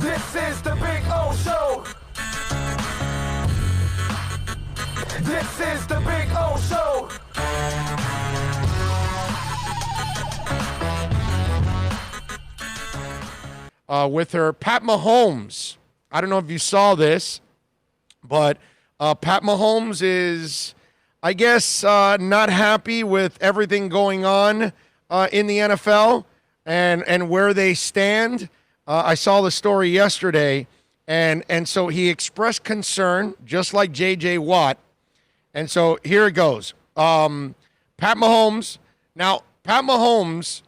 This is the Big O Show. This is the Big O Show. With her, Pat Mahomes. I don't know if you saw this, but Pat Mahomes is, I guess, not happy with everything going on in the NFL and where they stand. I saw the story yesterday, and so he expressed concern, just like J.J. Watt. And so here it goes. Pat Mahomes. Now, Pat Mahomes,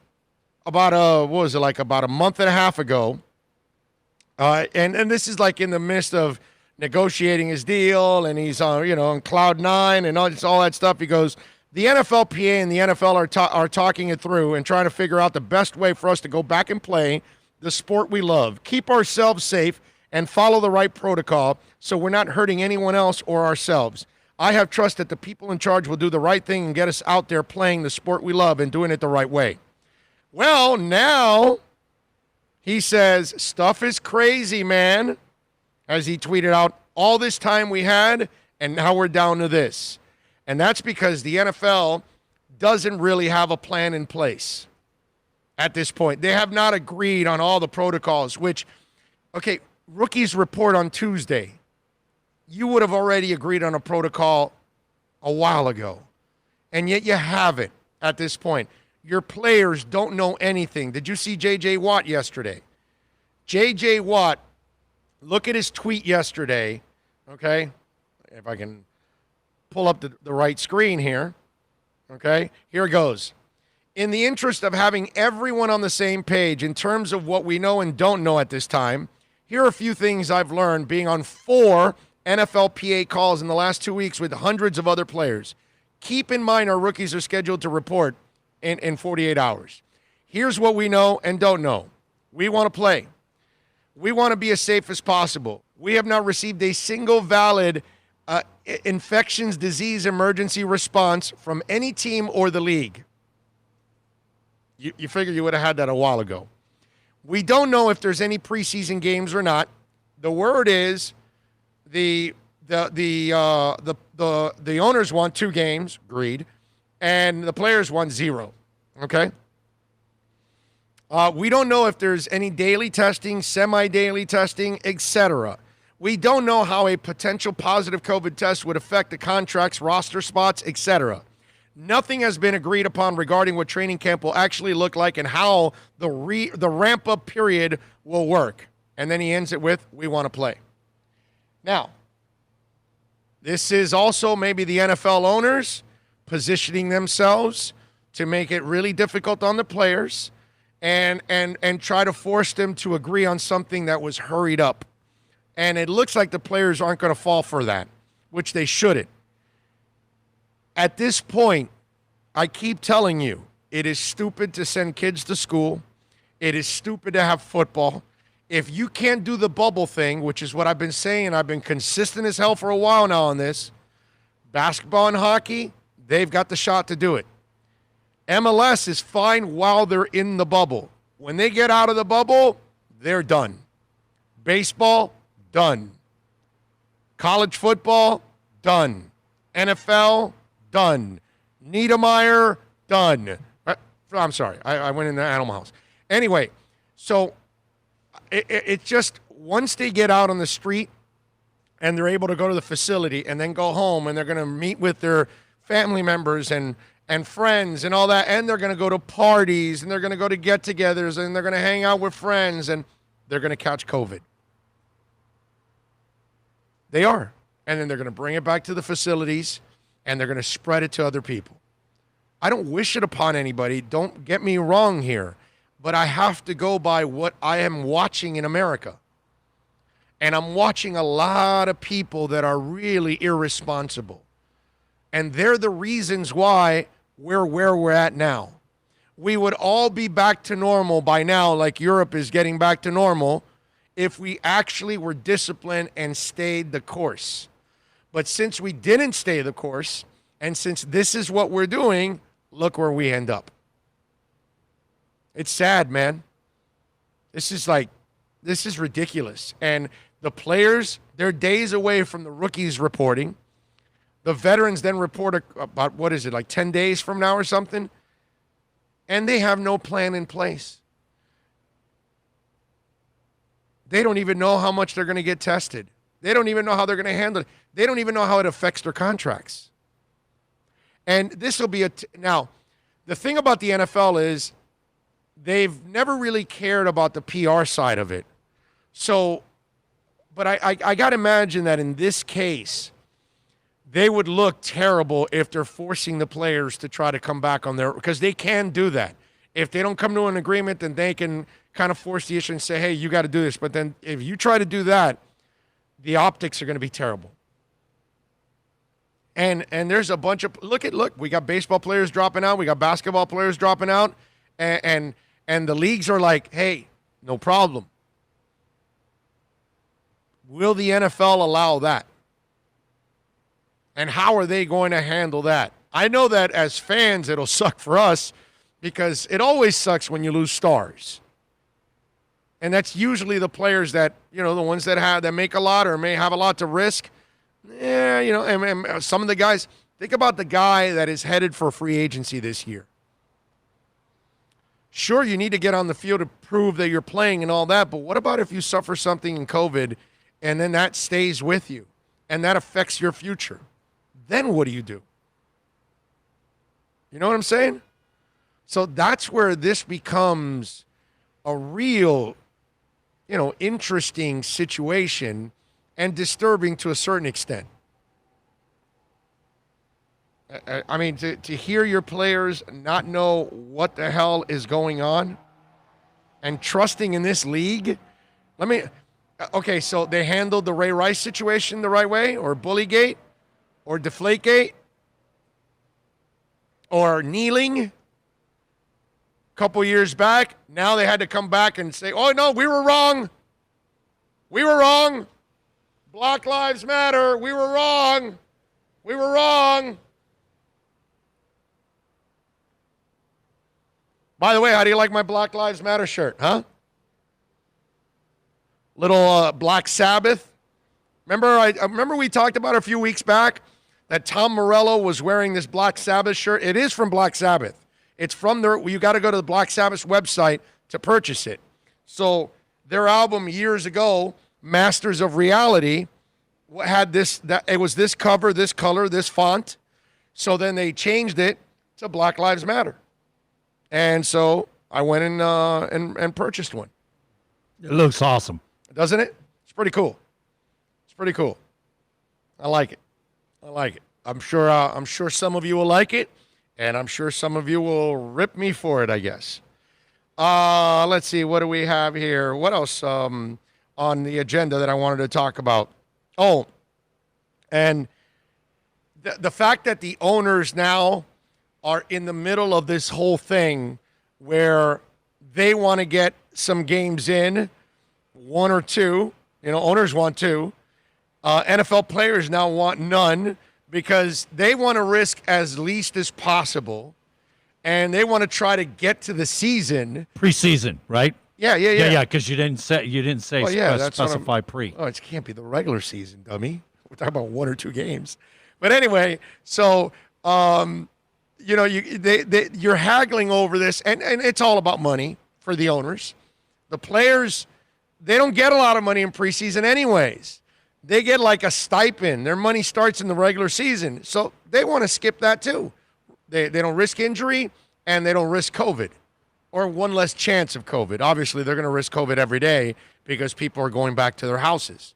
about a month and a half ago, and this is like in the midst of negotiating his deal, and he's on cloud nine and all that stuff. He goes, the NFLPA and the NFL are talking it through and trying to figure out the best way for us to go back and play the sport we love, keep ourselves safe, and follow the right protocol so we're not hurting anyone else or ourselves. I have trust that the people in charge will do the right thing and get us out there playing the sport we love and doing it the right way. Well, now he says, stuff is crazy, man, as he tweeted out, all this time we had, and now we're down to this. And that's because the NFL doesn't really have a plan in place at this point. They have not agreed on all the protocols, which, okay, rookies report on Tuesday. You would have already agreed on a protocol a while ago, and yet you haven't at this point. Your players don't know anything. Did you see J.J. Watt yesterday? J.J. Watt, look at his tweet yesterday, okay? If I can pull up the right screen here, okay? Here it goes. In the interest of having everyone on the same page in terms of what we know and don't know at this time, here are a few things I've learned being on 4 NFLPA calls in the last 2 weeks with hundreds of other players. Keep in mind our rookies are scheduled to report in 48 hours. Here's what we know and don't know. We want to play. We want to be as safe as possible. We have not received a single valid infectious disease emergency response from any team or the league. You figure you would have had that a while ago. We don't know if there's any preseason games or not. The word is the owners want 2 games, agreed, and the players want 0. Okay. We don't know if there's any daily testing, semi-daily testing, etc. We don't know how a potential positive COVID test would affect the contracts, roster spots, etc. Nothing has been agreed upon regarding what training camp will actually look like and how the ramp-up period will work. And then he ends it with, we want to play. Now, this is also maybe the NFL owners positioning themselves to make it really difficult on the players and try to force them to agree on something that was hurried up. And it looks like the players aren't going to fall for that, which they shouldn't. At this point, I keep telling you, it is stupid to send kids to school. It is stupid to have football. If you can't do the bubble thing, which is what I've been saying, and I've been consistent as hell for a while now on this, basketball and hockey, they've got the shot to do it. MLS is fine while they're in the bubble. When they get out of the bubble, they're done. Baseball, done. College football, done. NFL, done. Niedermeyer, done. I'm sorry. I went in the Animal House. Anyway, so it's just once they get out on the street and they're able to go to the facility and then go home and they're going to meet with their family members and friends and all that, and they're going to go to parties and they're going to go to get-togethers and they're going to hang out with friends and they're going to catch COVID. They are. And then they're going to bring it back to the facilities and they're going to spread it to other people. I don't wish it upon anybody. Don't get me wrong here. But I have to go by what I am watching in America. And I'm watching a lot of people that are really irresponsible. And they're the reasons why we're where we're at now. We would all be back to normal by now, like Europe is getting back to normal, if we actually were disciplined and stayed the course. But since we didn't stay the course, and since this is what we're doing, look where we end up. It's sad, man. This is like This is ridiculous. And the players, they're days away from the rookies reporting. The veterans then report about, 10 days from now or something? And they have no plan in place. They don't even know how much they're going to get tested. They don't even know how they're going to handle it. They don't even know how it affects their contracts. And this will be now, the thing about the NFL is they've never really cared about the PR side of it. So, but I got to imagine that in this case, they would look terrible if they're forcing the players to try to come back on their, because they can do that. If they don't come to an agreement, then they can kind of force the issue and say, hey, you got to do this. But then if you try to do that, the optics are going to be terrible. And there's a bunch of, look, we got baseball players dropping out. We got basketball players dropping out. And the leagues are like, hey, no problem. Will the NFL allow that? And how are they going to handle that? I know that as fans, it'll suck for us because it always sucks when you lose stars. And that's usually the players that, the ones that make a lot or may have a lot to risk. Yeah, and some of the guys, think about the guy that is headed for free agency this year. Sure, you need to get on the field to prove that you're playing and all that, but what about if you suffer something in COVID and then that stays with you and that affects your future? Then what do you do? You know what I'm saying? So that's where this becomes a real, interesting situation and disturbing to a certain extent. I mean, to hear your players not know what the hell is going on and trusting in this league. Okay, so they handled the Ray Rice situation the right way, or Bullygate, or Deflategate, or kneeling a couple years back. Now they had to come back and say, oh, no, we were wrong. We were wrong. Black Lives Matter. We were wrong. We were wrong. By the way, how do you like my Black Lives Matter shirt, huh? Little Black Sabbath. Remember we talked about a few weeks back that Tom Morello was wearing this Black Sabbath shirt? It is from Black Sabbath. It's from you got to go to the Black Sabbath website to purchase it. So their album years ago, Masters of Reality, had it was this cover, this color, this font. So then they changed it to Black Lives Matter. And so I went and purchased one. It looks awesome. Doesn't it? It's pretty cool. It's pretty cool. I like it. I'm sure some of you will like it, and I'm sure some of you will rip me for it, I guess. Let's see. What do we have here? What else on the agenda that I wanted to talk about? Oh, and the fact that the owners now are in the middle of this whole thing where they want to get some games in, one or two. Owners want two. NFL players now want none because they want to risk as least as possible, and they want to try to get to the season. Preseason, right? Yeah. Because you didn't say specify pre. Oh, it can't be the regular season, dummy. We're talking about one or two games. But anyway, so you're haggling over this, and it's all about money for the owners. The players, they don't get a lot of money in preseason anyways. They get like a stipend. Their money starts in the regular season. So they want to skip that too. They don't risk injury, and they don't risk COVID or one less chance of COVID. Obviously, they're going to risk COVID every day because people are going back to their houses.